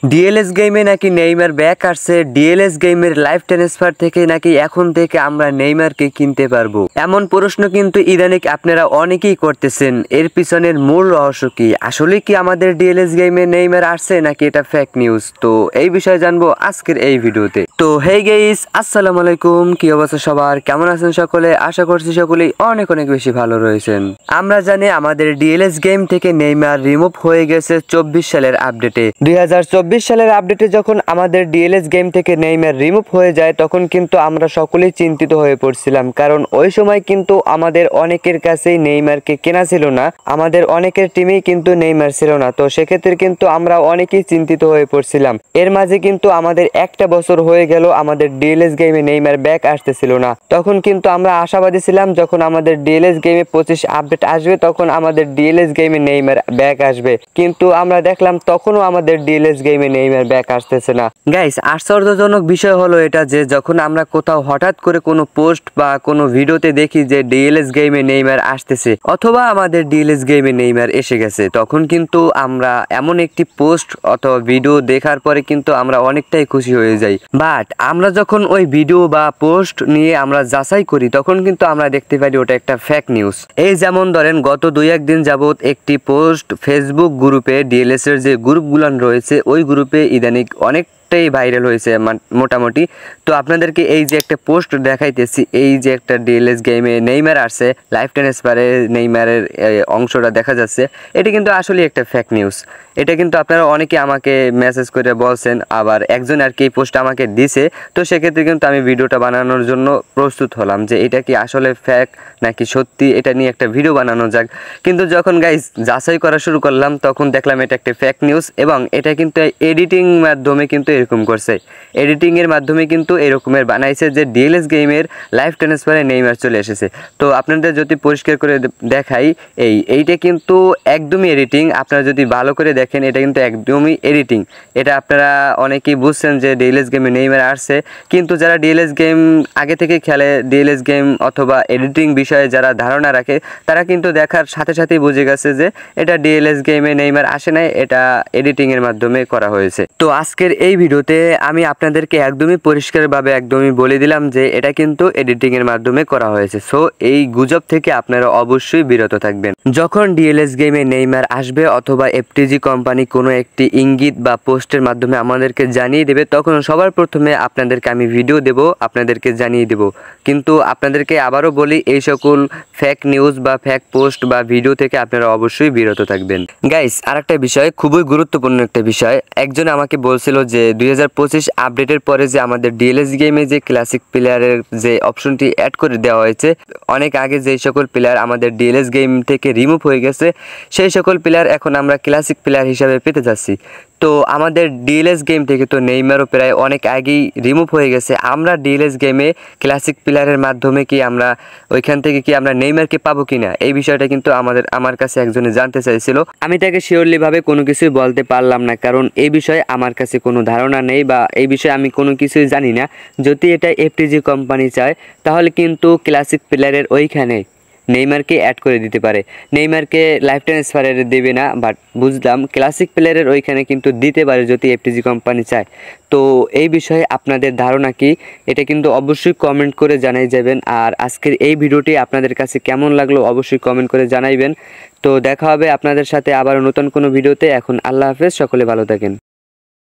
DLS গেমে নাকি Neymar back আসছে। ডিএলএস গেমের লাইভ ট্রান্সফার থেকে নাকি এখন থেকে আমরা নেইমারকে কিনতে পারবো, এমন প্রশ্ন কিন্তু ইদানিং আপনারা অনেকেই করতেছেন। এর পিছনের মূল রহস্য কি? আসলে কি আমাদের ডিএলএস গেমে নেইমার আসছে নাকি এটা ফেক নিউজ? তো এই বিষয়ে জানবো আজকের এই ভিডিওতে। তো হেই গাইস, আসসালামু আলাইকুম, কি অবস্থা সবার, কেমন আছেন সকলে? আশা করছি সকলেই অনেক অনেক বেশি ভালো রয়েছেন। আমরা জানি আমাদের ডিএলএস গেম থেকে নেইমার রিমুভ হয়ে গেছে 24 সালের আপডেটে। 2024 সালের আপডেটে যখন আমাদের ডিএলএস গেম থেকে নেইমার রিমুভ হয়ে যায় তখন কিন্তু আমরা সকলেই চিন্তিত হয়ে পড়ছিলাম, কারণ ওই সময় কিন্তু আমাদের অনেকের কাছেই নেইমারকে কেনা ছিল না, আমাদের অনেকের টিমেই কিন্তু নেইমার ছিল না। তো সেক্ষেত্রে কিন্তু আমরা অনেকেই চিন্তিত হয়ে পড়ছিলাম। এর মাঝে কিন্তু আমাদের একটা বছর হয়ে গেল আমাদের ডিএলএস গেমে নেইমার ব্যাক আসতেছিল না। তখন কিন্তু আমরা আশাবাদী ছিলাম যখন আমাদের ডিএলএস গেমে 25 আপডেট আসবে তখন আমাদের ডিএলএস গেমে নেইমার ব্যাক আসবে, কিন্তু আমরা দেখলাম তখনও আমাদের ডিএলএস গেমে নেইমার ব্যাক আসতেছে না। গাইস, আশ্চর্যজনক বিষয় হলো এটা যে যখন আমরা কোথাও হঠাৎ করে কোনো পোস্ট বা কোনো ভিডিওতে দেখি যে ডিএলএস গেমে নেইমার আসতেছে অথবা আমাদের ডিএলএস গেমে নেইমার এসে গেছে, তখন কিন্তু আমরা এমন একটি পোস্ট অথবা ভিডিও দেখার পরে কিন্তু আমরা অনেকটাই খুশি হয়ে যাই। বাট আমরা যখন ওই ভিডিও বা পোস্ট নিয়ে আমরা যাচাই করি তখন কিন্তু আমরা দেখতে পারি ওটা একটা ফেক নিউজ। এই যেমন ধরেন গত 2-1 দিন যাবত একটি পোস্ট ফেসবুক গ্রুপে, ডিএলএস এর যে গ্রুপগুলো রয়েছে ওই গ্রুপে ইদানিং অনেকটাই ভাইরাল হয়েছে মোটামুটি। তো আপনাদেরকে এই যে একটা পোস্ট দেখাইতেছি, এই যে একটা ডিএলএস গেমে নেইমার আসছে, লাইভ ট্রান্সফারে নেইমারের অংশটা দেখা যাচ্ছে, এটা কিন্তু আসলে একটা ফেক নিউজ। এটা কিন্তু আপনারা অনেকে আমাকে মেসেজ করে বলছেন, আবার একজন আর কি এই পোস্ট আমাকে দিছে। তো সেক্ষেত্রে কিন্তু আমি ভিডিওটা বানানোর জন্য প্রস্তুত হলাম যে এটা কি আসলে ফেক নাকি সত্যি, এটা নিয়ে একটা ভিডিও বানানো যাক। কিন্তু যখন গাইস যাচাই করা শুরু করলাম তখন দেখলাম এটা একটা ফেক নিউজ, এবং এটা কিন্তু এডিটিং মাধ্যমে কিন্তু এরকম করছে, এডিটিংয়ের মাধ্যমে কিন্তু এরকমের বানাইছে যে ডিএলএস গেমের লাইভ ট্রান্সফারে নেইমার চলে এসেছে। তো আপনাদের যদি পরিষ্কার করে দেখাই, এইটা কিন্তু একদমই এডিটিং। আপনারা যদি ভালো করে দেখেন এটা কিন্তু একদমই এডিটিং। এটা আপনারা অনেকেই বুঝছেন যে ডিএলএস গেমে নেইমার আসছে, কিন্তু যারা ডিএলএস গেম আগে থেকে খেলে, ডিএলএস গেম অথবা এডিটিং বিষয়ে যারা ধারণা রাখে, তারা কিন্তু দেখার সাথে সাথেই বুঝে গেছে যে এটা ডিএলএস গেমে নেইমার আসে নাই, এটা এডিটিংয়ের মাধ্যমে করা হয়েছে। তো আজকের এই ভিডিওতে আমি আপনাদেরকে একদমই পরিষ্কারভাবে একদমই বলে দিলাম যে এটা কিন্তু এডিটিংয়ের মাধ্যমে করা হয়েছে। সো এই গুজব থেকে আপনারা অবশ্যই বিরত থাকবেন। যখন ডিএলএস গেমে নেইমার আসবে অথবা এফটিজি কোম্পানি কোনো একটি ইঙ্গিত বা পোস্টের মাধ্যমে আমাদেরকে জানিয়ে দেবে, তখন সবার প্রথমে আপনাদেরকে আমি ভিডিও দেব, আপনাদেরকে জানিয়ে দেব। কিন্তু আপনাদেরকে আবারও বলি, এই সকল ফেক নিউজ বা ফেক পোস্ট বা ভিডিও থেকে আপনারা অবশ্যই বিরত থাকবেন। গাইস, আরেকটা বিষয়, খুবই গুরুত্বপূর্ণ একটা বিষয়, একজন আমাকে বলছিল যে 2025 আপডেটের পরে যে আমাদের ডিএলএস গেমে যে ক্লাসিক প্লেয়ারের যে অপশনটি অ্যাড করে দেওয়া হয়েছে, অনেক আগে যেই সকল প্লেয়ার আমাদের ডিএলএস গেম থেকে রিমুভ হয়ে গেছে সেই সকল প্লেয়ার এখন আমরা ক্লাসিক প্লেয়ার হিসাবে পেতে যাচ্ছি। তো আমাদের ডিএলএস গেম থেকে তো নেইমারও প্রায় অনেক আগেই রিমুভ হয়ে গেছে। আমরা ডিএলএস গেমে ক্লাসিক প্লেয়ারের মাধ্যমে কি আমরা ওইখান থেকে কি আমরা নেইমারকে পাবো কিনা, এই বিষয়টা কিন্তু আমার কাছে একজনে জানতে চাইছিল। আমি তাকে শিওরলিভাবে কোনো কিছুই বলতে পারলাম না, কারণ এই বিষয়ে আমার কাছে কোনো ধারণা নেই বা এই বিষয়ে আমি কোনো কিছুই জানি না। যদি এটা এফটিজি কোম্পানি চায় তাহলে কিন্তু ক্লাসিক প্লেয়ারের ওইখানে নেইমারকে অ্যাড করে দিতে পারে, নেইমারকে লাইফ ট্রান্সফারের দেবে না, বাট বুঝলাম ক্লাসিক প্লেয়ারের ওইখানে কিন্তু দিতে পারে যদি এফটিজি কোম্পানি চায়। তো এই বিষয়ে আপনাদের ধারণা কি, এটা কিন্তু অবশ্যই কমেন্ট করে জানাই যাবেন। আর আজকের এই ভিডিওটি আপনাদের কাছে কেমন লাগলো অবশ্যই কমেন্ট করে জানাইবেন। তো দেখা হবে আপনাদের সাথে আবার নতুন কোনো ভিডিওতে। এখন আল্লাহ হাফেজ, সকলে ভালো থাকেন।